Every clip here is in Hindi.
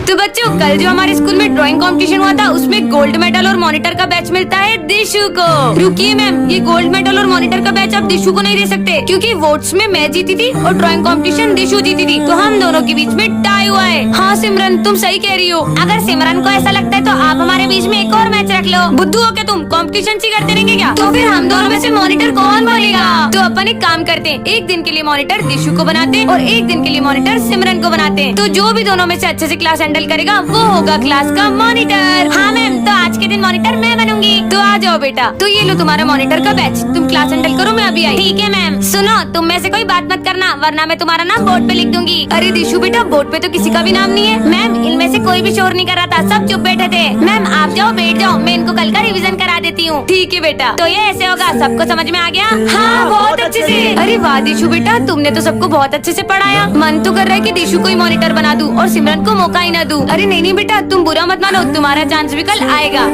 तो बच्चों, कल जो हमारे स्कूल में ड्राइंग कंपटीशन हुआ था उसमें गोल्ड मेडल और मॉनिटर का बैच मिलता है दिशु को। रुकिए मैम, ये गोल्ड मेडल और मॉनिटर का बैच आप दिशु को नहीं दे सकते, क्योंकि वोट्स में मैं जीती थी और ड्राइंग कंपटीशन दिशु जीती थी, तो हम दोनों के बीच में टाई हुआ है। हाँ सिमरन, तुम सही कह रही हो। अगर सिमरन को ऐसा लगता है तो आप हमारे बीच में एक और मैच रख लो। बुद्धू हो क्या तुम? कंपटीशन सी करते रहेंगे क्या? तो फिर हम दोनों में से मॉनिटर कौन बोलेगा? तो अपन एक काम करते हैं, एक दिन के लिए मॉनिटर दिशु को बनाते हैं और एक दिन के लिए मॉनिटर सिमरन को बनाते हैं। तो जो भी दोनों में से अच्छे से क्लास हैंडल करेगा वो होगा क्लास का मॉनिटर। हाँ मैम, तो आज के दिन मॉनिटर मैं बनूंगी। तो आ जाओ बेटा, तो ये लो तुम्हारा मॉनिटर का बैच, तुम क्लास हैंडल करो, मैं अभी आई। ठीक है मैम। सुनो, तुम में से कोई बात मत करना, वरना मैं तुम्हारा नाम बोर्ड पे लिख दूंगी। अरे दिशु बेटा, बोर्ड पे तो किसी का भी नाम नहीं है। मैम, इनमें से कोई भी शोर नहीं कर रहा था, सब चुप बैठे थे। मैम आप जाओ, बैठ जाओ, मैं इनको कल का रिवीजन करा देती हूँ। ठीक है बेटा। तो ये ऐसे होगा, सबको समझ में आ गया? हाँ बहुत अच्छे से। अरे वाह दिशु बेटा, तुमने तो सबको बहुत अच्छे से पढ़ाया। मन तो कर रहा है कि दिशु को ही मॉनिटर बना दूं और सिमरन को मौका ही ना दूं। अरे नहीं नहीं बेटा, तुम बुरा मत मानो, तुम्हारा चांस भी कल आएगा।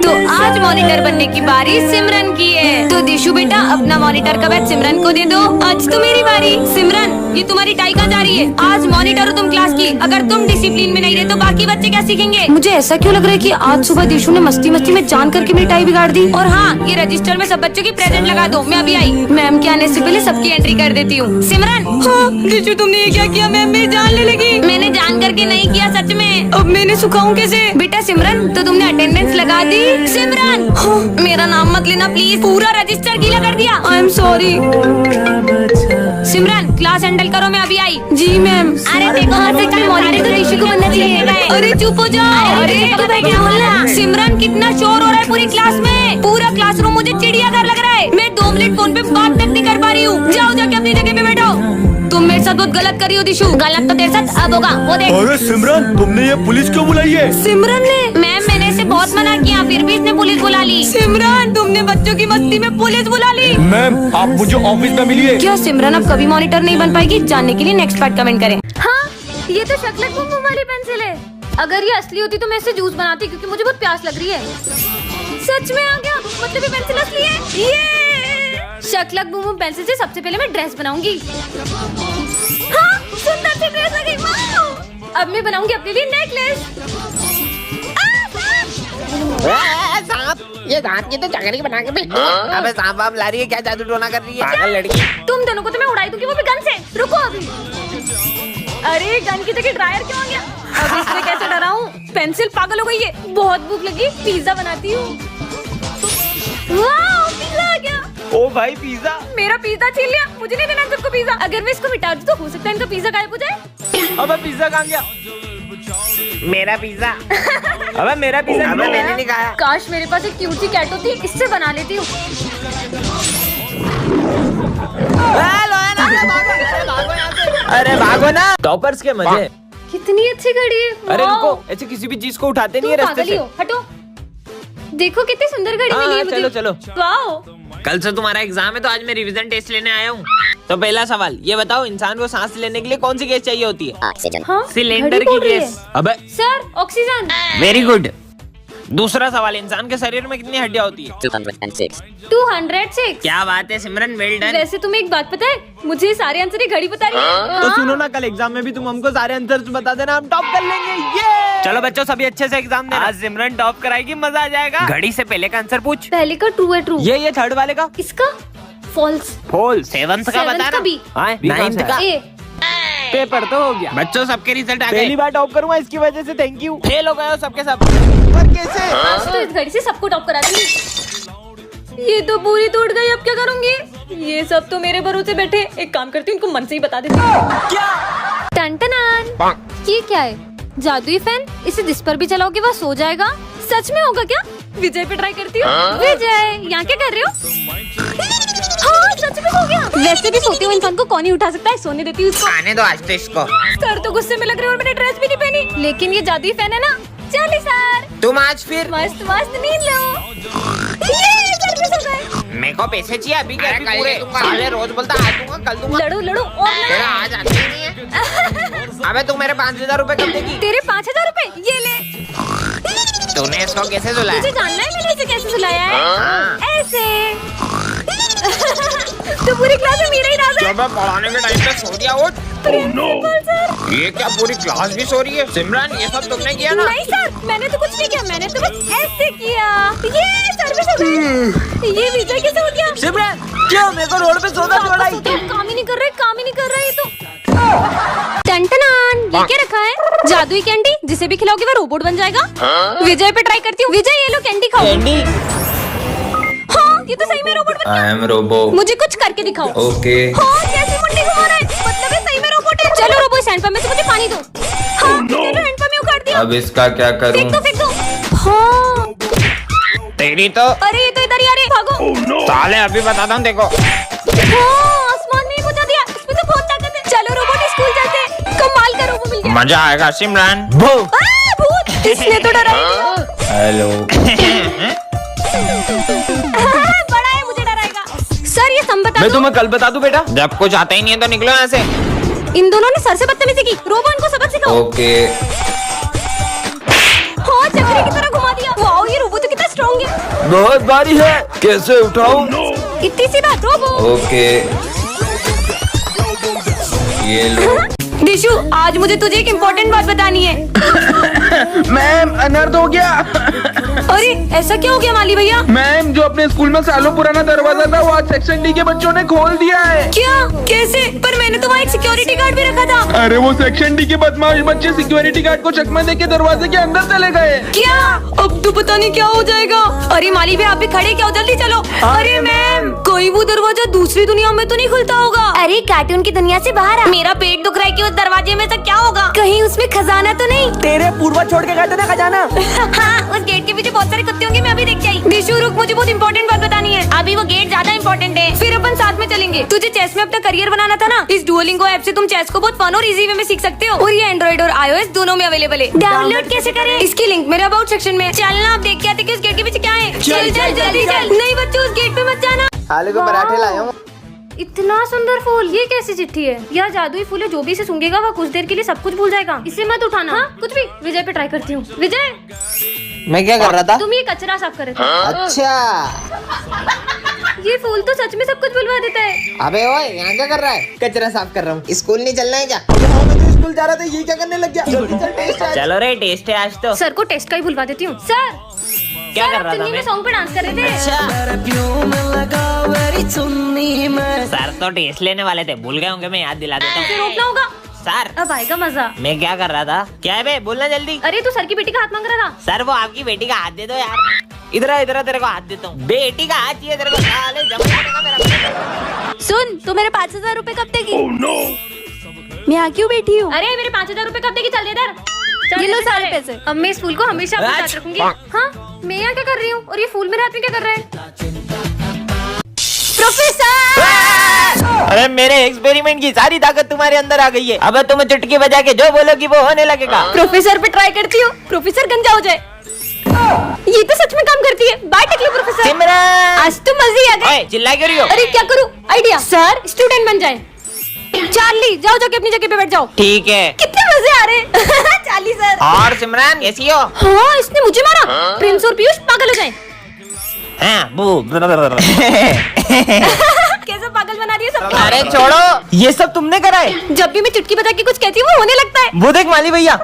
तो आज मॉनिटर बनने की बारी सिमरन की है। तो दिशु बेटा, अपना मॉनिटर का बैच सिमरन को दे दो। आज तो मेरी बारी। सिमरन, ये तुम्हारी टाई कहाँ जा रही है? आज मॉनिटर हो तुम क्लास की, अगर तुम डिसिप्लिन में नहीं रहे तो बाकी बच्चे क्या सीखेंगे? मुझे ऐसा क्यों लग रहा है कि आज सुबह दिशु ने मस्ती मस्ती में जान करके मेरी टाई बिगाड़ दी। और हाँ, ये रजिस्टर में सब बच्चों की प्रेजेंट लगा दो, मैं अभी आई। मैम के आने से पहले सबकी एंट्री कर देती हूँ। सिमरन। हाँ दिशु, तुमने ये क्या किया? मैम मेरी जान ले लगी। मैंने जान करके नहीं किया, सच में। अब मैंने सुखाऊं कैसे? बेटा सिमरन, तो तुमने अटेंडेंस लगा दी? सिमरन, मेरा नाम मत लेना प्लीज, पूरा रजिस्टर गीला कर दिया। I am sorry. Simran, class handle करो, मैं अभी आई। जी मैम। अरे देखो, कल मॉनिटर तो दिशु को बनना चाहिए। अरे चुप हो जाओ। अरे क्या बोलना? सिमरन, कितना शोर हो रहा है पूरी क्लास में। पूरा क्लासरूम मुझे चिड़ियाघर लग रहा है। मैं 2 मिनट फोन पे बात तक नहीं कर पा रही हूँ। जाओ जाके अपनी जगह पे बैठो। तुम मेरे साथ बहुत गलत करी हो दिशु। गलत तो तेरे साथ अब होगा, वो देख। अरे सिमरन, तुमने ये पुलिस क्यों बुलाई है? सिमरन ने? मैम मैंने इसे बहुत मना किया, फिर भी इसने पुलिस बुला ली। सिमरन, तुमने बच्चों की मस्ती में पुलिस बुला ली। मैम, आप मुझे ऑफिस में मिलिए। क्या सिमरन अब कभी मॉनिटर नहीं बन पाएगी? जानने के लिए नेक्स्ट पार्ट कमेंट करें। हाँ, ये तो शकलक बुम बुम वाली पेंसिल है। अगर ये असली होती तो मैं इसे जूस बनाती, क्योंकि मुझे बहुत प्यास लग रही है। सच में आ गया, मतलब ये पेंसिल असली है। ये शकलक बुम बुम पेंसिल से सबसे पहले मैं ड्रेस बनाऊंगी। हाँ, सुंदर सी ड्रेस आ गई। वाह! अब मैं बनाऊंगी अपने लिए नेकलेस। सांप, ये दांत की तो चकरी बना के फेंक दो। अबे सांप वाप ला रही है क्या? जादू टोना कर रही है पागल लड़की। तुम दोनों को तो मैं उड़ाई दूंगी, वो भी गन से। रुको अभी। अरे गन की जगह ड्रायर क्यों आ गया? अब इसमें कैसे डराऊं? पेंसिल पागल हो गई है। बहुत भूख लगी, पिज्जा बनाती हूँ। वाह, पिज्जा आ गया। ओ भाई पिज्जा। मेरा पिज्जा छीन लिया, मुझे नहीं देना सबको पिज्जा। अगर मैं इसको मिटा दूं तो हो सकता है इनका पिज्जा गायब हो जाए। अबे पिज्जा कहाँ गया? मेरा पिज्जा। अबे मेरा पिज्जा। अबे मैंने नहीं खाया। काश मेरे पास एक क्यूट सी कैट होती, इससे बना लेती हूँ। अरे भागो ना, टॉपर्स के मजे। कितनी अच्छी घड़ी है। अरे वाह। रुको, ऐसे किसी भी चीज को उठाते नहीं है तुम रास्ते पागल ही से। हो, हटो। देखो कितनी सुंदर घड़ी मिली है मुझे। चलो चलो। वाह। कल से तुम्हारा एग्जाम है, तो आज मैं रिवीजन टेस्ट लेने आया हूँ। तो पहला सवाल ये बताओ, इंसान को सांस लेने के लिए कौन सी गैस चाहिए होती है? ऑक्सीजन। हाँ? सिलेंडर घड़ी की बोल रही गैस। है। अबे सर, ऑक्सीजन। Very good. दूसरा सवाल, इंसान के शरीर में कितनी हड्डियां होती है? 206। 206। क्या बात है सिमरन, वेल डन। वैसे तुम्हें एक बात पता है, मुझे सारे आंसर ये घड़ी बता रही है। तो सुनो ना, कल एग्जाम में भी तुम हमको सारे आंसर्स बता देना, हम टॉप कर लेंगे। ये चलो बच्चों, सभी अच्छे से एग्जाम देना। आज सिमरन टॉप कराएगी, मजा आ जाएगा। घड़ी से पहले का आंसर पूछ। पहले का ट्रू है, ट्रू। ये थर्ड वाले का इसका फॉल्स। फॉल। सेवंथ का बता का बी। नाइन्थ का ए। पेपर तो हो गया। बच्चों सबके रिजल्ट आ गए। पहली बार टॉप करूंगा, इसकी वजह से थैंक यू। फेल हो गए हो सबके सब। पर कैसे? आज तो इस घड़ी से सबको टॉप करा दूंगी। ये तो पूरी टूट गई, अब क्या करूंगी? ये सब तो मेरे भरोसे बैठे। एक काम करती हूँ, इनको मन से ही बता देती हूँ। क्या? टन-टनान। ये क्या है? जादुई फैन? इसे जिस पर भी चलाओगे वह सो जाएगा। सच में होगा क्या? विजय पे ट्राई करती हूँ। विजय, यहाँ क्या कर रहे हो? हाँ, सच में हो गया। वैसे भी सोते हुए इंसान को कौन ही उठा सकता है, सोने देती हूँ इसको। आने दो आज तो इसको। सर तो गुस्से में लग रहे हो और मैंने ड्रेस भी नहीं पहनी। लेकिन ये जादुई फैन है ना। चलिए सर, तुम आज फिर मस्त मस्त नींद लो। ये सर में सो गए। मेरे को पैसे चाहिए अभी के अभी पूरे। साले रोज बोलता आज दूंगा कल दूंगा। लड़ो लड़ो और तेरा आज आते ही नहीं है। अबे तू मेरे 5000 रुपए कब देगी? तेरे 5000 रुपए ये ले। तूने इसको कैसे सुलाया? मुझे जानना है मैंने इसे कैसे सुलाया है। हाँ। ऐसे। तो पूरी क्लास में मेरा ही राज है। जब मैं पढ़ाने के टाइम पे सो गया, उठ। Principal sir. ये क्या पूरी क्लास भी सो रही है? सिमरन ये सब तुमने किया ना? नहीं सर, मैंने तो कुछ नहीं किया, मैंने तो बस ऐसे किया। ये सर भी सो गए। ये विजय कैसे हो गया? सिमरन क्यों मेरे को रोड पे सोना छोड़ाई? काम ही नहीं कर रहे, काम ही नहीं कर रहे ये तो। टंटनान, ये क्या रखा है? जादुई कैंडी, जिसे भी खिलाओगे वो रोबोट बन जाएगा। विजय पे ट्राई करती हूँ। विजय ये लो कैंडी खाओ। कैंडी? हाँ, ये तो सही में रोबोट बन गया। I am robo. मुझे कुछ करके दिखाओ। ओके। हाँ, कैसी मुंडी घुमा रहा है? मतलब ये सही में रोबोट है। चलो रोबो, इस हैंडपंप में से मुझे पानी दो। हाँ, चलो हैंडपंप में उखाड़ दिया। अब इसका क्या फेंक करूं? दो, फेंक दो। हाँ, तेरी तो। अरे ये तो इधर ही आ रहे, भागो। साले अभी बताता हूँ देखो। हाँ, आसमान में ही पहुंचा दिया। इसमें तो बहुत ताकत है। चलो रोबोट, स्कूल चलते हैं। कमाल का रोबो मिल गया। मजा आएगा सिमरन। आ, भूत, इसने तो डरा ही दिया। हेलो। बड़ा है, मुझे डराएगा। सर ये सम बता मैं दो। तुम्हें कल बता दूं बेटा। जब कुछ आता ही नहीं है तो निकलो यहाँ से। इन दोनों ने सर से बदतमीजी की। रोबो इनको सबक सिखाओ। ओके। हाँ, चक्री की तरह घुमा दिया। वाओ, ये रोबो तो कितना स्ट्रॉन्ग है। बहुत भारी है, कैसे उठाऊं? इतनी सी बात रोबो। ओके। ये लो। दिशु, आज मुझे तुझे एक इम्पोर्टेंट बात बतानी है। मैम अनर्थ हो गया। अरे ऐसा क्या हो गया माली भैया? मैम जो अपने स्कूल में सालों पुराना दरवाजा था वो आज सेक्शन डी के बच्चों ने खोल दिया है। क्या? कैसे? पर मैंने तो वहाँ एक सिक्योरिटी गार्ड भी रखा था। अरे वो सेक्शन डी के बदमाश बच्चे सिक्योरिटी गार्ड को चकमा देके दरवाजे के अंदर चले गए। क्या? अब तो पता नहीं क्या हो जाएगा। अरे माली भैया, आप भी खड़े क्या हो? जल्दी चलो। अरे मैम, कोई वो दरवाजा दूसरी दुनिया में तो नहीं खुलता होगा? अरे कार्टून की दुनिया से बाहर आ। मेरा पेट दुख रहा है कि उस दरवाजे में से क्या होगा? कहीं उसमें खजाना तो नहीं? तेरे पूर्वज छोड़ के गए थे ना खजाना। हाँ, उस गेट के पीछे बहुत सारे कुत्ते होंगे, मैं अभी देख के आई। दिशु रुक, मुझे बहुत इंपॉर्टेंट बात बतानी है। अभी वो गेट ज्यादा इंपॉर्टेंट है, फिर अपन साथ में चलेंगे। तुझे चेस में अपना करियर बनाना था ना? इस डुओलिंगो ऐप से तुम चेस को बहुत फन और इजी वे में सीख सकते हो। और ये एंड्रॉइड और iOS दोनों में अवेलेबल है। डाउनलोड कैसे करें? इसकी लिंक मेरे अबाउट सेक्शन में। चलना, आप देख के आते कि उस गेट के पीछे क्या है। चल चल जल्दी चल। नहीं बच्चों, उस गेट पे मत जाना। आलू के पराठे लाया हूँ। इतना सुंदर फूल, ये कैसी चिट्ठी है? यह जादुई फूल है, जो भी इसे सूंघेगा वह कुछ देर के लिए सब कुछ भूल जाएगा। इसे मत उठाना। हाँ, कुछ भी। विजय पे ट्राई करती हूँ। विजय, मैं क्या कर रहा था? तुम ये कचरा साफ कर रहे थे। अच्छा। ये फूल तो सच में सब कुछ बुलवा देता है। अबे ओए, यहाँ क्या कर रहा है? कचरा साफ कर रहा हूँ। स्कूल नहीं चलना है क्या? हाँ, मैं तो स्कूल जा रहा था, ये क्या करने लग गया? जल्दी चल, टेस्ट है। चलो रे, टेस्ट है आज तो। सर को टेस्ट का ही बुलवा देती हूँ। सर, क्या कर रहा था में मैं? सॉन्ग पे डांस कर रहे थे। सर तो टेस्ट लेने वाले थे, भूल गए होंगे, मैं याद दिला देता फिर हूँ। रोकना होगा। सर अब आएगा मजा। मैं क्या कर रहा था? क्या है बे, बोलना जल्दी। अरे तू सर की बेटी का हाथ मांग रहा था। सर वो आपकी बेटी का हाथ दे दो यार। इधर इधर तेरे को हाथ देता हूँ। बेटी का हाथ चाहिए तेरे को। साले जमा करेगा मेरा। सुन, तू मेरे 5,000 रूपए कब देगी? मैं यहाँ क्यों बैठी हूँ? अरे मेरे 5,000 रूपए कब देगी? चल दे इधर। ये लो सारे पैसे। अब मैं इस फूल को हमेशा अपने साथ रखूंगी। हाँ, मैं यहाँ क्या कर रही हूँ और ये फूल मेरे हाथ में क्या कर रहा है? प्रोफेसर! अरे मेरे एक्सपेरिमेंट की सारी ताकत तुम्हारे अंदर आ गई है। अब तुम चुटकी बजा के जो बोलोगी वो होने लगेगा। प्रोफेसर पे ट्राई करती हूँ, प्रोफेसर गंजा हो जाए। ये तो सच में काम करती है। बाय टेक्लो प्रोफेसर। सिमरन! आज तो मजे आ गए। ओए, चिल्ला क्यों रही हो? अरे क्या करूँ? आइडिया। सर, स्टूडेंट बन जाए। चार्ली, जाओ जाके अपनी जगह पे बैठ जाओ। ठीक है। कितने मजे आ रहे हैं। Charlie sir. और सिमरन कैसी हो? हाँ, इसने मुझे मारा। प्रिंस और पीयूष पागल हो जाए। हाँ, कैसे पागल बना रही है सबको। अरे छोड़ो, ये सब तुमने करा है। जब भी मैं चुटकी बजा के कुछ कहती हूँ वो होने लगता है। वो देख माली भैया,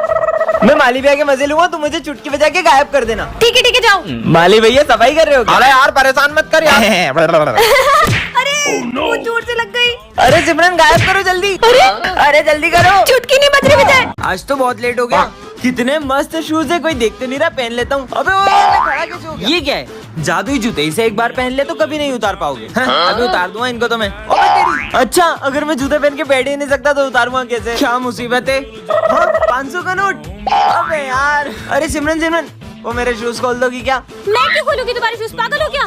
मैं माली भैया के मजे लूंगा, तुम मुझे चुटकी बजा के गायब कर देना। ठीक है जाओ। माली भैया सफाई कर रहे हो क्या? अरे यार परेशान मत कर यार। अरे वो जोर से लग गई। अरे सिमरन गायब करो जल्दी। अरे जल्दी करो। चुटकी नहीं बज रही विजय। आज तो बहुत लेट हो गया। कितने मस्त शूज है, कोई देख तो नहीं रहा, पहन लेता हूँ। अबे मैं खड़ा कैसे हो गया? ये क्या है? जादुई जूते, इसे एक बार पहन ले तो कभी नहीं उतार पाओगे। अभी उतार दूंगा इनको तो मैं। अच्छा, अगर मैं जूते पहन के बैठ ही नहीं सकता तो उतारूंगा कैसे? क्या मुसीबत है। 500 का नोट। अबे यार, अरे सिमरन वो मेरे शूज खोल दोगी क्या? मैं क्यों खोलूंगी तुम्हारे शूज? पागल हो क्या?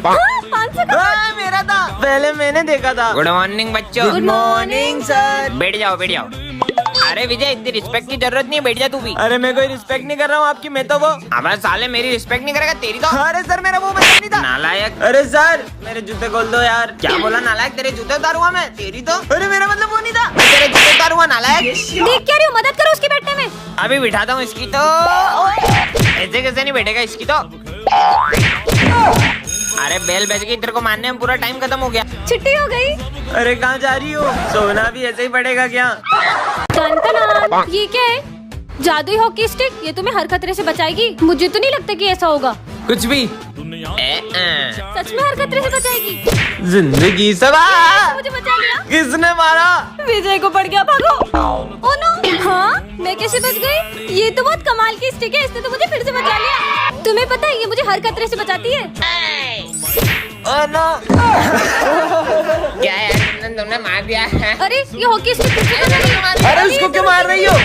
500 का। मेरा था, पहले मैंने देखा था। गुड मॉर्निंग बच्चों। Good morning sir. बैठ जाओ। अरे विजय, इतनी रिस्पेक्ट की जरूरत नहीं है, बैठ जा तू भी। अरे मैं कोई रिस्पेक्ट नहीं कर रहा हूँ आपकी, मैं तो वो। अबे साले मेरी रिस्पेक्ट नहीं करेगा, तेरी तो। अरे सर मेरा वो मतलब नहीं था। नालायक। अरे सर मेरे जूते खोल दो यार। क्या बोला नालायक? तेरे जूते उतारूंगा मैं, तेरी तो। अरे मेरा मतलब वो नहीं था, तेरे जूते उतारूंगा नालायक। देख क्या रही हो? मदद करो उसके बैठने में। अभी बिठाता हूँ इसकी तो। ऐसे कैसे नहीं बैठेगा इसकी तो। अरे बेल बज गई, तेरे को मानने में पूरा टाइम खत्म हो गया। छुट्टी हो गई। अरे कहाँ जा रही हो? सोना भी ऐसे ही पड़ेगा क्या? टन-टन-टन। ये क्या है? जादुई हॉकी स्टिक। ये तुम्हें हर खतरे से बचाएगी। मुझे तो नहीं लगता कि ऐसा होगा। कुछ भी। सच में हर खतरे से बचाएगी। जिंदगी सवार। मुझे बचा लिया। किसने मारा? विजय को पड़ गया, भागो। Oh no. हाँ, मैं कैसे बच गई? ये तो बहुत कमाल की स्टिक है, इसने तो मुझे फिर से बचा लिया। तुम्हें पता है ये मुझे हर खतरे से बचाती है। Oh no. क्या यार, तुमने मार दिया है। अरे ये हॉकी स्टिक किसने बचा ली? अरे उसको क्यों मार रही हो?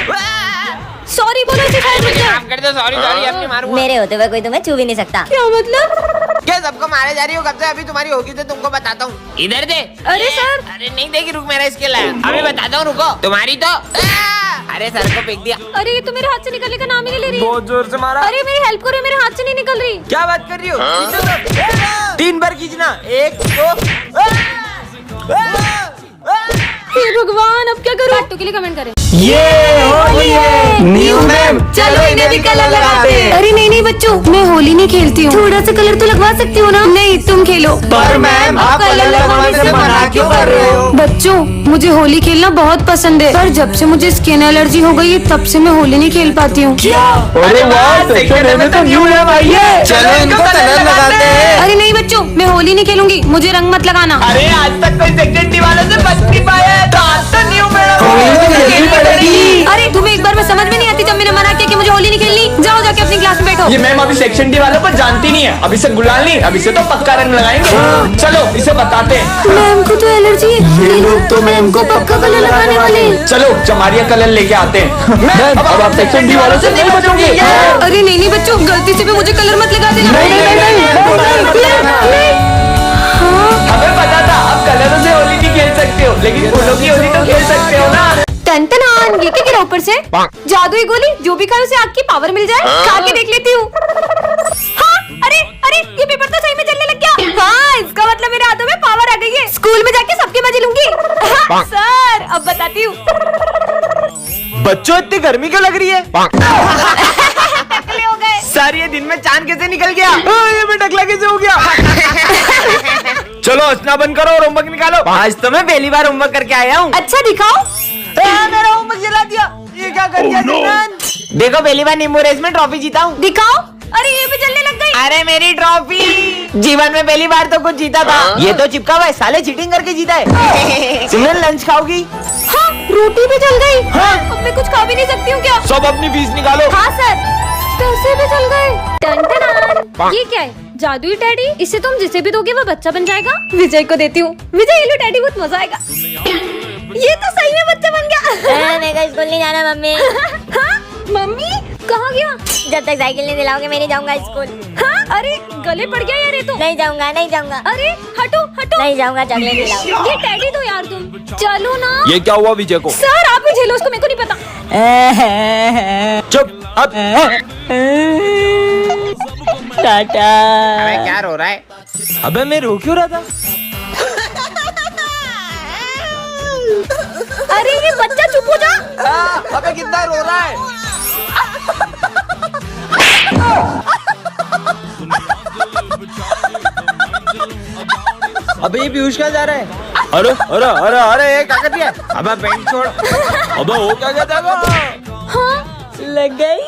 सॉरी बोलो इसे, शायद रुक जाओ। माफ कर दो, सॉरी सॉरी, अब नहीं मारूंगा। मेरे होते हुए कोई तुम्हें छू भी नहीं सकता। क्या मतलब? क्या सबको मारे जा रही हो कब से? अभी तुम्हारी होगी तो तुमको बताता हूँ। इधर दे। अरे सर। अरे नहीं देगी, रुक, मेरा स्किल है, अभी बताता हूँ, रुको। तुम्हारी तो अरे सर को फेंक दिया। अरे ये तो मेरे हाथ से निकलने का नाम ही नहीं ले रही। बहुत जोर से मारा। अरे मेरी हेल्प करो, मेरे हाथ से नहीं निकल रही। क्या बात कर रही हो? खींचो तो। 3 बार खींचना। 1 2। हे भगवान, अब क्या करूं? पार्ट 2 के लिए कमेंट करें। ये होली है न्यू मैम, चलो इन्हें भी कलर लगाते हैं। अरे नहीं बच्चों, मैं होली नहीं खेलती हूँ। थोड़ा सा कलर तो लगवा सकती हूँ ना? नहीं, तुम खेलो। पर मैम आप कलर लगवाने से मना क्यों कर रहे हो? बच्चों, मुझे होली खेलना बहुत पसंद है, पर जब से मुझे स्किन एलर्जी हो गई है तब से मैं होली नहीं खेल पाती हूँ। अरे वाह, सेकंड में तो न्यू मैम आई है। चलो इनको कलर लगाते हैं। अरे नहीं बच्चों, मैं होली नहीं खेलूंगी, मुझे रंग मत लगाना। अरे आज तक कोई सेकंड डी वालों से बच नहीं पाया है, तो आज तो न्यू मैडम खेलनी पड़ेगी। अरे तुम्हें एक बार में समझ में नहीं आती जब मैंने मना किया कि मुझे होली नहीं खेलनी? जाओ जाके अपनी क्लास में बैठो। ये मैम अभी सेक्शन डी वालों को जानती नहीं है, अभी से गुलाल नहीं, अभी से तो पक्का रंग लगाएंगे। चलो इसे बताते हैं। मैम को तो एलर्जी है। ये लोग तो मैम को पक्का कलर लगाने वाले हैं। चलो चमारिया कलर लेके आते हैं। मैम अब आप सेक्शन डी वालों से नहीं बचोगे। अरे नहीं बच्चों, गलती से भी मुझे कलर मत लगा देना। हमें पता था आप कलरों से होली नहीं खेल सकते हो, लेकिन फूलों की होली तो खेल सकते हो ना। टन-टन, ये क्या गिरा ऊपर से? जादुई गोली, जो भी खाए उसे आग की पावर मिल जाए। खा के देख लेती हूँ। हाँ, अरे अरे ये पेपर तो सही में जलने लग गया। हाँ, इसका मतलब मेरे हाथों में पावर आ गई है। स्कूल में जाके सबके मजे लूंगी। हाँ, सर अब बताती हूँ। बच्चों इतनी गर्मी क्यों लग रही है? टकले हो गए। सर ये दिन में चांद कैसे निकल गया? ये मैं टकला कैसे हो गया? चलो हंसना बंद करो और होमवर्क निकालो। आज तो मैं पहली बार होमवर्क करके आया हूँ। अच्छा दिखाओ। मेरा होमवर्क जला दिया। ये क्या कर दिया सिमरन? देखो पहली बार नींबू रेस में ट्रॉफी जीता हूँ। दिखाओ। अरे ये भी जलने लग गई। अरे मेरी ट्रॉफी, जीवन में पहली बार तो कुछ जीता था। ये तो चिपका हुआ है, साले चीटिंग करके जीता है। सिमरन लंच खाओगी? हाँ, रोटी भी जल गई। हाँ। अब मैं कुछ खा भी नहीं सकती हूँ क्या? सब अपनी फीस निकालो। हाँ सर, पैसे भी चल गए। टन-टन। ये क्या है? जादुई टैडी। इसे तुम जिसे भी दोगे वो बच्चा बन जाएगा। विजय को देती हूँ। विजय ये लो टैडी, बहुत मजा आएगा। ये तो सही में बच्चा बन गया। मेरे को स्कूल नहीं जाना मम्मी। हाँ? मम्मी कहाँ गया? जब तक साइकिल नहीं दिलाओगे मैं नहीं जाऊंगा स्कूल। हाँ? अरे गले पड़ गया यार ये तो। नहीं जाऊंगा नहीं जाऊंगा। अरे हटो हटो। नहीं जाऊंगा, चॉकलेट दिलाओ। ये टैडी दो यार तुम। चलो ना। ये क्या हुआ विजय को? सर आप ही झेलो उसको, मेरे को नहीं पता। चुप अब। टाटा। अबे क्या रो रहा है? अबे मैं रो क्यों रहा था? अरे ये बच्चा चुप हो जा। अबे कितना रो रहा है? अबे ये पीयूष कहाँ जा रहा है? अरे अरे अरे अरे क्या कर दिया? अबे बैंक छोड़। अबे वो क्या कहता है? हाँ लग गई।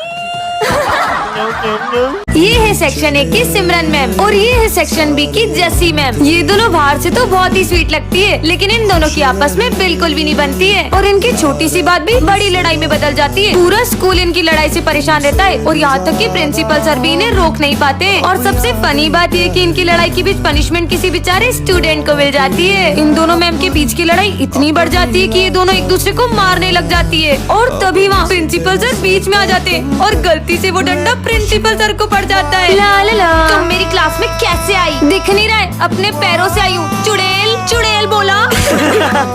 ये है सेक्शन 1 की सिमरन मैम और ये है सेक्शन बी की जसी मैम। ये दोनों बाहर से तो बहुत ही स्वीट लगती है, लेकिन इन दोनों की आपस में बिल्कुल भी नहीं बनती है और इनकी छोटी सी बात भी बड़ी लड़ाई में बदल जाती है। पूरा स्कूल इनकी लड़ाई से परेशान रहता है और यहाँ तक कि प्रिंसिपल सर भी इन्हें रोक नहीं पाते। और सबसे फनी बात ये कि इनकी लड़ाई के बीच पनिशमेंट किसी बेचारे स्टूडेंट को मिल जाती है। इन दोनों मैम के बीच की लड़ाई इतनी बढ़ जाती है कि ये दोनों एक दूसरे को मारने लग जाती है और तभी वहाँ प्रिंसिपल सर बीच में आ जाते हैं और गलती से वो डंडा प्रिंसिपल सर को पड़ जाता है। ला ला ला। तुम मेरी क्लास में कैसे आई? दिख नहीं रहा है, अपने पैरों से आई हूँ। चुड़ैल चुड़ैल बोला।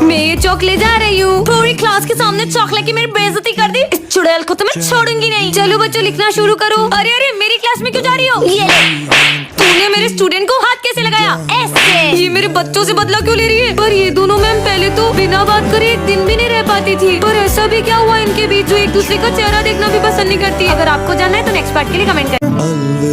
मैं ये चौक ले जा रही हूँ। पूरी क्लास के सामने चौक लेके मेरी बेइज्जती कर दी। इस चुड़ैल को तो मैं छोड़ूंगी नहीं। चलो बच्चों लिखना शुरू करो। अरे अरे मेरी क्लास क्लास में क्यों जा रही हो? ये ले। तूने मेरे स्टूडेंट को हाथ कैसे लगाया? ऐसे। ये मेरे बच्चों से बदला क्यों ले रही है? पर ये दोनों मैम पहले तो बिना बात करे एक दिन भी नहीं रह पाती थी, पर ऐसा भी क्या हुआ इनके बीच जो एक दूसरे का चेहरा देखना भी पसंद नहीं करती? अगर आपको जानना है तो नेक्स्ट पार्ट के लिए कमेंट करें।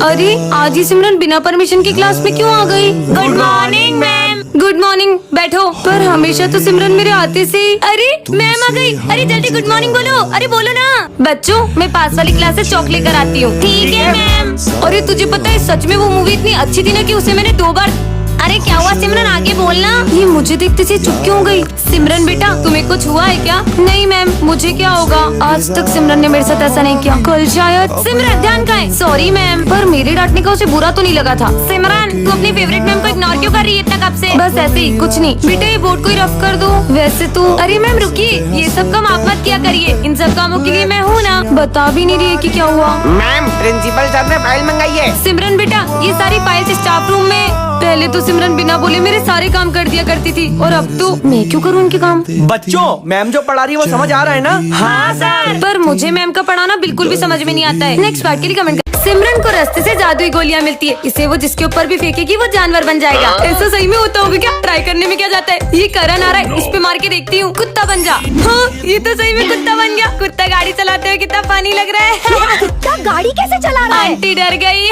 अरे आज ही सिमरन बिना परमिशन की क्लास में क्यों आ गई? Good morning ma'am. Good morning, बैठो। पर हमेशा तो सिमरन मेरे आते से ही, अरे मैम आ गई। अरे जल्दी गुड मॉर्निंग बोलो। अरे बोलो ना। बच्चों मैं पास वाली क्लास से चॉक लेकर आती हूँ। ठीक है मैम। अरे तुझे पता है सच में वो मूवी इतनी अच्छी थी ना कि उसे मैंने 2 बार। अरे क्या हुआ सिमरन, आगे बोलना। ये मुझे देखते से चुप क्यों हो गई? सिमरन बेटा तुम्हें कुछ हुआ है क्या? नहीं मैम, मुझे क्या होगा? आज तक सिमरन ने मेरे साथ ऐसा नहीं किया, कल शायद। सिमरन ध्यान कहाँ है? सॉरी मैम, पर मेरे डांटने का उसे बुरा तो नहीं लगा था। सिमरन तू अपनी फेवरेट मैम को इग्नोर क्यों कर रही है इतना कब से? बस ऐसे ही, कुछ नहीं। बेटा ये बोर्ड को ही रफ कर दो। वैसे तो अरे मैम रुकिए, ये सब काम आप मत किया करिए, इन सब कामों के लिए मैं हूँ ना। बता भी नहीं रही है कि क्या हुआ। मैम प्रिंसिपल सर ने फाइल मंगाई है। सिमरन बेटा ये सारी फाइल्स स्टाफ रूम में। पहले तो सिमरन बिना बोले मेरे सारे काम कर दिया करती थी, और अब तो मैं क्यों करूँ उनके काम? बच्चों मैम जो पढ़ा रही है वो समझ आ रहा है ना? हाँ सर, पर मुझे मैम का पढ़ाना बिल्कुल भी समझ में नहीं आता है। नेक्स्ट पार्ट के लिए कमेंट कर। सिमरन को रास्ते से जादुई गोलियां मिलती है, इसे वो जिसके ऊपर भी फेंकेगी वो जानवर बन जाएगा। ऐसा सही में होता होगा क्या? ट्राई करने में क्या जाता है? ये करण आ रहा है, इस पे मार के देखती हूँ। कुत्ता बन जा। हाँ ये तो सही में कुत्ता बन गया। कुत्ता गाड़ी चलाते हुए कितना पानी लग रहा है। कुत्ता गाड़ी कैसे चला रहा है? आंटी डर गई।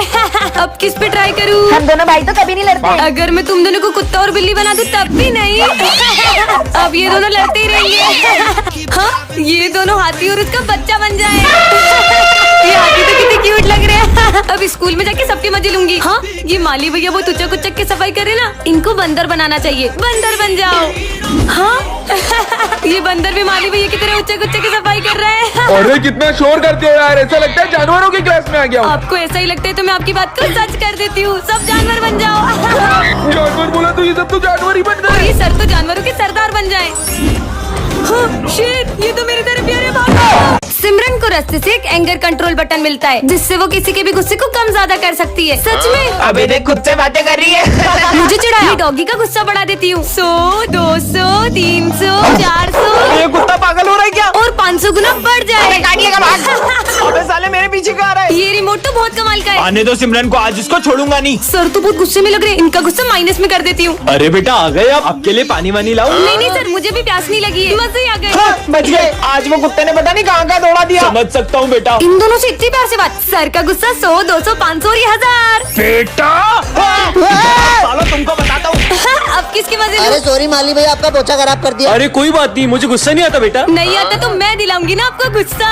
अब किस पे ट्राई करूँ? हम दोनों भाई तो कभी नहीं लड़ते। अगर मैं तुम दोनों को कुत्ता और बिल्ली बना दूं तब भी नहीं। अब ये दोनों लड़ते ही रहेंगे। हाँ ये दोनों हाथी और उसका बच्चा बन जाए। ये हाथी तो कितने क्यूट लग रहे हैं। अब स्कूल में जाके सबके मजे लूंगी। हाँ ये माली भैया वो उचक उचक के सफाई करे ना, इनको बंदर बनाना चाहिए। बंदर बन जाओ। हाँ ये बंदर भी माली भैया की तरह उचक उचक के सफाई कर रहा है। अरे कितना शोर करते हो यार, ऐसा लगता है जानवरों की क्लास में आ गया हूँ। आपको ऐसा ही लगता है तो मैं आपकी बात को सच कर देती हूँ। सब जानवर बन जाओ। जानवर बोला तो ये सब तो जानवर ही बन और गए। ये सर तो जानवरों के सरदार बन जाए। हाँ, शेर ये तो मेरी तरफ प्यारे भागो। सिमरन को रास्ते से एक एंगर कंट्रोल बटन मिलता है, जिससे वो किसी के भी गुस्से को कम ज्यादा कर सकती है। सच में? अबे देख खुद से बातें कर रही है। मुझे चिढ़ाया। डॉगी का गुस्सा बढ़ा देती हूँ। 100, 200, 300, 400 ये कुत्ता पागल हो रहा है क्या? और 500 गुना बढ़ जाए। काटिएगा भाग। अबे साले मेरे पीछे क्यों आ रहा है? ये रिमोट तो बहुत कमाल का है। आने दो सिमरन को, आज इसको छोड़ूंगा नहीं। सर तो बहुत गुस्से में लग रहे हैं, इनका गुस्सा माइनस में कर देती हूँ। अरे बेटा आ गए आप, आपके लिए पानी वानी लाऊं? नहीं नहीं सर, मुझे भी प्यास नहीं लगी है, मजे ही आ गए। हाँ, बच गए। आज वो कुत्ते ने पता नहीं कहाँ दौड़ा दिया। समझ सकता हूँ बेटा। इन दोनों से इतनी प्यार से बात। सर का गुस्सा 100, 200, 500 और ये 1000। बेटा सालो तुमको बताता हूँ। अब किसके मजे लूं? अरे सॉरी माली भाई, आपका पोछा खराब कर दिया। अरे कोई बात नहीं, मुझे गुस्सा नहीं आता बेटा। नहीं आता तो मैं दिलाऊंगी ना आपको गुस्सा।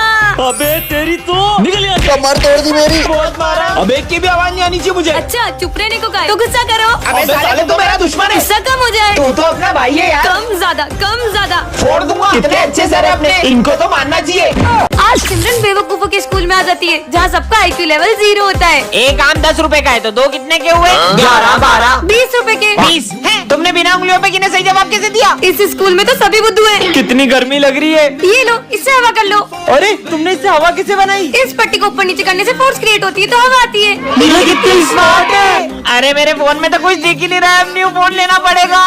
अबे तेरी तो निकल यहाँ से। कमर तोड़ दी मेरी। बहुत मारा। अबे एक की भी आवाज नहीं आनी चाहिए मुझे। अच्छा चुप रहने को कहा है? तो गुस्सा करो। अबे साले तो मेरा दुश्मन है। गुस्सा कम हो जाए। तू तो अपना भाई है यार। कम ज्यादा, कम ज्यादा। छोड़ दूंगा। कितने अच्छे सर है अपने, इनको तो मानना चाहिए। आज सिमरन बेवकूफों के स्कूल में आ जाती है, जहाँ सबका IQ लेवल 0 होता है। एक आम 10 रुपए का है तो 2 कितने के हुए? 11, 12, 20 रुपए के। 20 है। तुमने बिना उंगलियों पे गिने सही जवाब कैसे दिया? इस स्कूल में तो सभी बुद्धू हैं। कितनी गर्मी लग रही है। ये लो, इससे हवा कर लो। अरे तुमने इससे हवा कैसे बनाई? इस पट्टी को ऊपर नीचे करने से फोर्स क्रिएट होती है तो हवा आती है। कितनी स्मार्ट है। अरे मेरे फोन में तो कुछ दिख ही नहीं रहा है, अब न्यू फोन लेना पड़ेगा।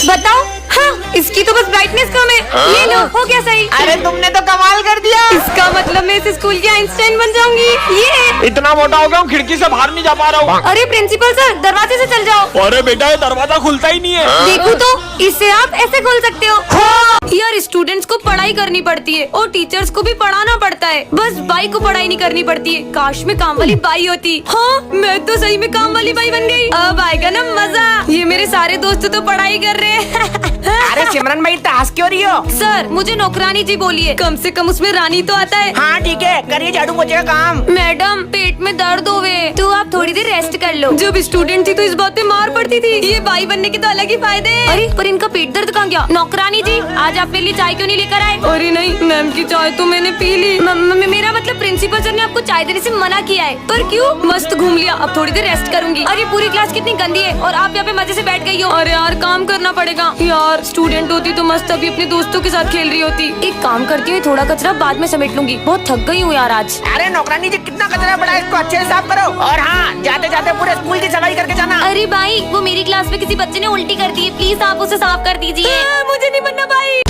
बताओ। हाँ इसकी तो बस ब्राइटनेस कम है। ये लो, हो गया सही। अरे तुमने तो कमाल कर दिया। इसका मतलब मैं इस स्कूल की आइंस्टाइन बन जाऊंगी। ये इतना मोटा हो गया हूँ, खिड़की से बाहर नहीं जा पा रहा हूँ। अरे प्रिंसिपल सर, दरवाजे से चल जाओ। अरे बेटा ये दरवाजा खुलता ही नहीं है। देखो तो, इससे आप ऐसे खोल सकते हो। यार स्टूडेंट्स को पढ़ाई करनी पड़ती है और टीचर्स को भी पढ़ाना पड़ता है, बस बाई को पढ़ाई नहीं करनी पड़ती है। काश में काम वाली बाई होती। हाँ मैं तो सही में काम वाली बाई बन गई। अब आएगा ना मजा। ये मेरे सारे दोस्त तो पढ़ाई कर रहे हैं। अरे सिमरन भाई टास्क क्यों रही हो? सर मुझे नौकरानी जी बोलिए, कम से कम उसमें रानी तो आता है। हाँ ठीक है, करिए झाड़ू पोछे का काम। मैडम पेट में दर्द होवे तो आप थोड़ी देर रेस्ट कर लो। जब स्टूडेंट थी तो इस बात पे मार पड़ती थी। ये बाई बनने के तो अलग ही फायदे हैं। अरे पर इनका पेट दर्द कहाँ गया? नौकरानी जी आज आप मेरे लिए चाय क्यों नहीं लेकर आए? अरे नहीं मैम की चाय तो मैंने पी ली। मेरा मतलब प्रिंसिपल सर ने आपको चाय देने से मना किया है। पर क्यों? मस्त घूम लिया, अब थोड़ी देर रेस्ट करूंगी। अरे पूरी क्लास कितनी गंदी है और आप यहाँ पे मजे से बैठ गई हो। अरे यार काम करना पड़ेगा यार। स्टूडेंट होती तो मस्त अभी अपने दोस्तों के साथ खेल रही होती। एक काम करती हूँ, थोड़ा कचरा बाद में समेट लूंगी, बहुत थक गई हूँ यार आज। अरे नौकरानी जी कितना कचरा पड़ा है, इसको अच्छे से साफ करो। और हाँ जाते जाते पूरे स्कूल की सफाई करके जाना। अरे भाई वो मेरी क्लास में किसी बच्चे ने उल्टी कर दी है, प्लीज आप उसे साफ कर दीजिए। मुझे नहीं बनना भाई।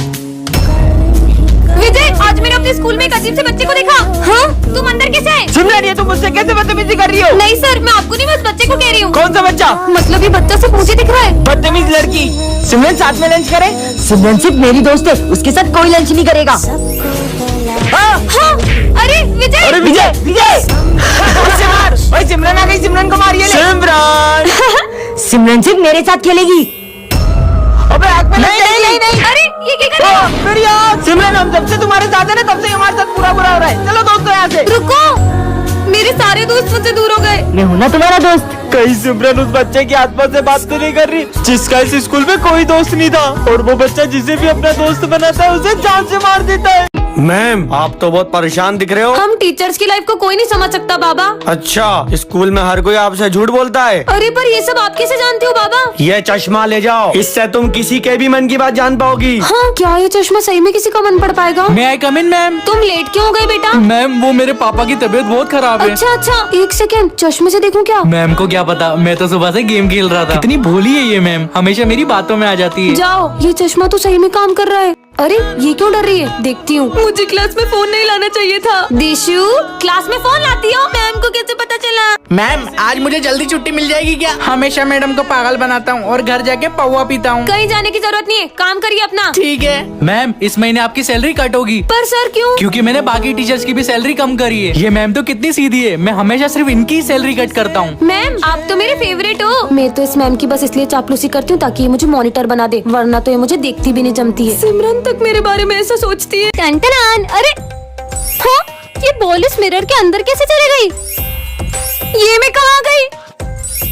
विजय आज मैंने अपने स्कूल में एक अजीब से बच्चे को देखा। हाँ तुम अंदर कैसे आए? सिमरन ये तुम मुझसे कैसे बदतमीजी कर रही हो? नहीं सर, मैं आपको नहीं, बस बच्चे को कह रही हूँ। कौन सा बच्चा? मतलब ये बच्चा सिर्फ मुझे दिख रहा है। बदतमीज लड़की। सिमरन साथ में लंच करें? सिमरन सिर्फ मेरी दोस्त है, उसके साथ कोई लंच नहीं करेगा। हाँ, अरे विजय। अरे विजय, विजय उससे मार। ओए सिमरन आ गई, सिमरन को मारिए। सिमरन सिमरन सिर्फ मेरे साथ खेलेगी। अबे आग में नहीं नहीं नहीं नहीं। अरे ये क्या कर रहे हो? मेरी आग। सिमरन हम जब से तुम्हारे साथ है ना, तब से हमारे साथ पूरा बुरा हो रहा है। चलो दोस्तों यहाँ से। रुको, मेरे सारे दोस्त मुझसे दूर हो गए। मैं हूँ ना तुम्हारा दोस्त। कहीं सिमरन उस बच्चे की आत्मा से बात तो नहीं कर रही जिसका इस स्कूल में कोई दोस्त नहीं था, और वो बच्चा जिसे भी अपना दोस्त बनाता है उसे जान से मार देता है। मैम आप तो बहुत परेशान दिख रहे हो। हम टीचर्स की लाइफ को कोई नहीं समझ सकता बाबा। अच्छा, स्कूल में हर कोई आपसे झूठ बोलता है। अरे पर ये सब आप कैसे जानते हो बाबा? ये चश्मा ले जाओ, इससे तुम किसी के भी मन की बात जान पाओगी। हाँ, क्या ये चश्मा सही में किसी का मन पड़ पाएगा? मैं आई कम इन मैम? तुम लेट क्यों हो गए बेटा? मैम वो मेरे पापा की तबीयत बहुत खराब है। अच्छा अच्छा, एक सेकेंड, चश्मे से देखूं क्या? मैम को क्या पता, मैं तो सुबह से गेम खेल रहा था। कितनी भोली है ये मैम, हमेशा मेरी बातों में आ जाती है। जाओ, ये चश्मा तो सही में काम कर रहा है। अरे ये क्यों डर रही है? देखती हूँ। मुझे क्लास में फोन नहीं लाना चाहिए था। दिशु, क्लास में फोन लाती हो? मैम को कैसे पता चला? मैम आज मुझे जल्दी छुट्टी मिल जाएगी क्या? हमेशा मैडम को पागल बनाता हूँ और घर जाके पौवा पीता हूँ। कहीं जाने की जरूरत नहीं है, काम करिए अपना। ठीक है मैम इस महीने आपकी सैलरी कट होगी। पर सर क्यों? क्योंकि मैंने बाकी टीचर्स की भी सैलरी कम करी है। ये मैम तो कितनी सीधी है, मैं हमेशा सिर्फ इनकी ही सैलरी कट करता हूँ। मैम आप तो मेरे फेवरेट हो। मैं तो इस मैम की बस इसलिए चापलूसी करती हूँ ताकि ये मुझे मॉनिटर बना दे, वरना तो ये मुझे देखती भी नहीं जमती है। सिमरन तक मेरे बारे में ऐसा सोचती है। टन-टन-आन, अरे हाँ, ये बॉल इस मिरर के अंदर कैसे चली गई? ये मैं कहाँ आ गई?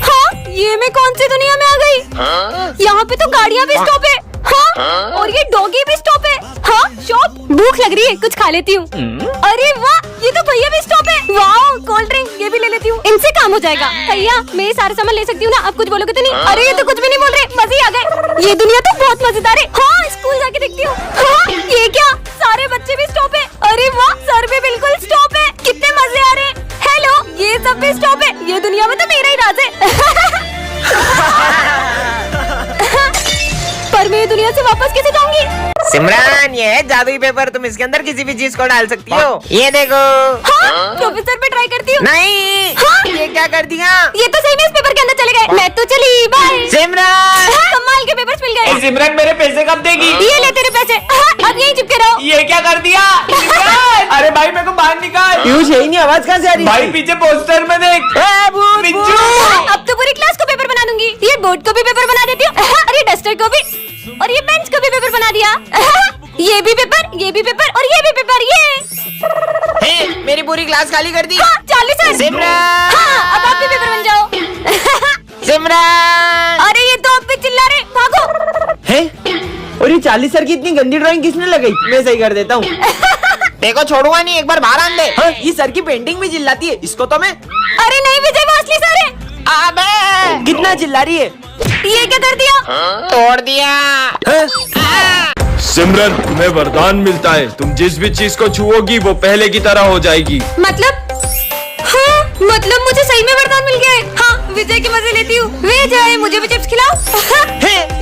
हाँ, ये मैं कौन सी दुनिया में आ गई? यहाँ पे तो गाड़ियाँ भी स्टॉप है। हाँ, और ये डॉगी भी स्टॉप है। हाँ, शॉप, भूख लग रही है, कुछ खा लेती हूँ। अरे वाह, ये तो भैया भी स्टॉप है। वाह, कोल्ड ड्रिंक, ये भी ले लेती हूँ, इनसे काम हो जाएगा। भैया मैं ये सारा सामान ले सकती हूँ ना? आप कुछ बोलोगे तो नहीं? अरे ये तो कुछ भी नहीं बोल रहे, मजे आ गए। ये दुनिया तो बहुत मजेदार है। हाँ, स्कूल जाके देखती हूँ। हाँ, ये क्या, सारे बच्चे भी स्टॉप है। अरे वाह, सर भी बिल्कुल स्टॉप है, कितने मजे आ रहे हैं। हेलो, ये सब भी स्टॉप है। ये दुनिया में तो मेरा ही राज है। पर मैं ये दुनिया से वापस कैसे जाऊंगी? सिमरन ये है जादुई पेपर, तुम इसके अंदर किसी भी चीज को डाल सकती हो। ये देखो। हाँ, प्रोफेसर पे ट्राई करती हूँ। नहीं, हाँ? ये क्या कर दिया? ये तो सही में इस पेपर के अंदर चले गए। मैं तो चली, बाय। सिमरन कमाल के पेपर्स मिल गए। सिमरन मेरे पैसे कब देगी? ये ले तेरे पैसे। हाँ, अब यहीं चिपके रहो। ये क्या कर दिया? अरे भाई मेरे को बाहर निकाल। पीयूष यही नहीं, आवाज कहाँ से आ रही? भाई पीछे पोस्टर में देख। बिज्जू अब तो पूरी क्लास को पेपर बना दूंगी। ये बोर्ड को भी पेपर बना देती हूँ, और ये डस्टर को भी, और ये बेंच को भी पेपर बना दिया। ये भी पेपर, ये भी पेपर, और ये भी पेपर। ये मेरी पूरी क्लास खाली कर दी। हाँ, चार्ली सर। सिमरन। हाँ, अब आप भी पेपर बन जाओ। सिमरन अरे ये तो आप पे चिल्ला रहे, भागो। है? और ये 40 सर की इतनी गंदी ड्राइंग किसने लगाई? मैं सही कर देता हूँ। देखो छोड़ूंगा नहीं, एक बार बाहर आन दे। हाँ, ये सर की पेंटिंग भी चिल्लाती है, इसको तो मैं। अरे नहीं विजय, वो असली सर है। अबे कितना चिल्ला रही है? ये क्या कर दिया? तोड़ दिया। सिमरन तुम्हें वरदान मिलता है, तुम जिस भी चीज को छुओगी वो पहले की तरह हो जाएगी। मतलब? हाँ, मतलब मुझे सही में वरदान मिल गया है। हाँ, विजय के मजे लेती हूँ। विजय मुझे भी चिप्स खिलाओ।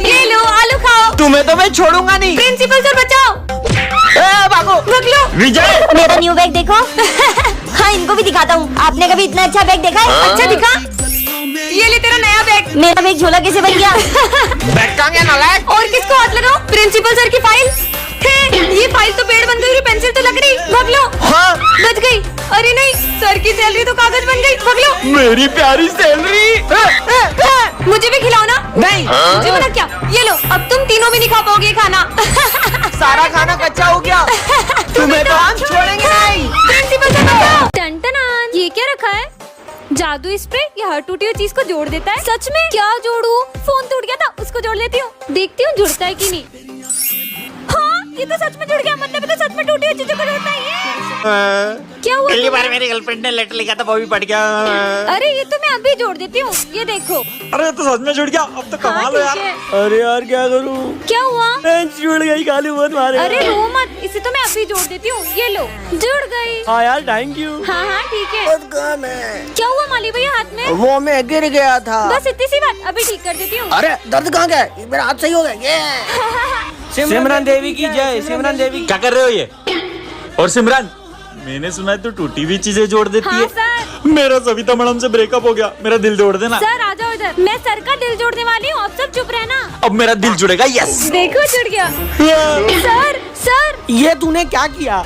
ये लो, आलू खाओ। तुम्हें तो मैं छोड़ूंगा नहीं। प्रिंसिपल सर बचाओ। भागो, भाग लो। विजय मेरा न्यू बैग देखो। हाँ, इनको भी दिखाता हूँ। आपने कभी इतना अच्छा बैग देखा है? अच्छा दिखा, ये ले तेरा नया बैग। मेरा बैग झोला कैसे बन गया? बैठ कहाँ गया नालायक? और किसको हाथ लगाओ? प्रिंसिपल सर की फाइल है। ये फाइल तो पेड़ बन गई, पेंसिल तो लग रही। भाग लो। हाँ, बच गई। अरे नहीं, सर की सैलरी तो कागज बन गई। भाग लो। मेरी प्यारी सैलरी। मुझे भी खिलाओ ना। नहीं। मुझे मना क्या? ये लो, अब तुम तीनों भी नहीं खा पाओगे खाना। सारा खाना कच्चा हो गया। तुम्हें तो हम छोड़ेंगे नहीं। प्रिंसिपल सर बचाओ। टन-टन-आन, ये क्या रखा है? जादू स्प्रे, ये हर टूटी हुई चीज को जोड़ देता है। सच में? क्या जोड़ू? फोन टूट गया था, उसको जोड़ लेती हूँ, देखती हूँ जुड़ता है कि नहीं। हाँ, ये तो सच में जुड़ गया। मतलब ये तो सच में टूटी हुई चीजों को जोड़ता है। क्या हुआ? पहली बार मेरी गर्लफ्रेंड ने लेटर लिखा था, वो भी पढ़ गया। अरे ये तो मैं अभी जोड़ देती हूँ, ये देखो। अरे तो सच में जुड़ गया, अब तो हाँ, कमाल हो यार। ठीक है। अरे यार क्या करूँ? क्या हुआ? बेंच जुड़ गई, खाली मत मारे। अरे रो मत, इसे तो मैं अभी जोड़ देती हूँ। ये लो, जुड़ गई। हाँ यार थैंक यू। हाँ हाँ ठीक है। क्या हुआ माली भैया हाथ में? वो मैं गिर गया था। बस इतनी सी बात, अभी ठीक कर देती हूँ। अरे दर्द कहाँ गया? मेरा हाथ सही हो गया। सिमरन देवी की जय, सिमरन देवी। क्या कर रहे हो ये? और सिमरन मैंने सुना है तू टूटी हुई चीजें जोड़ देती हाँ है। सर। मेरा सविता मैडम से ब्रेकअप हो गया, मेरा दिल जोड़ देना। सर आ जाओ इधर, मैं सर का दिल जोड़ने वाली हूँ, आप सब चुप रहना। अब मेरा दिल जुड़ेगा, यस। देखो जुड़ गया। सर सर ये तूने क्या किया?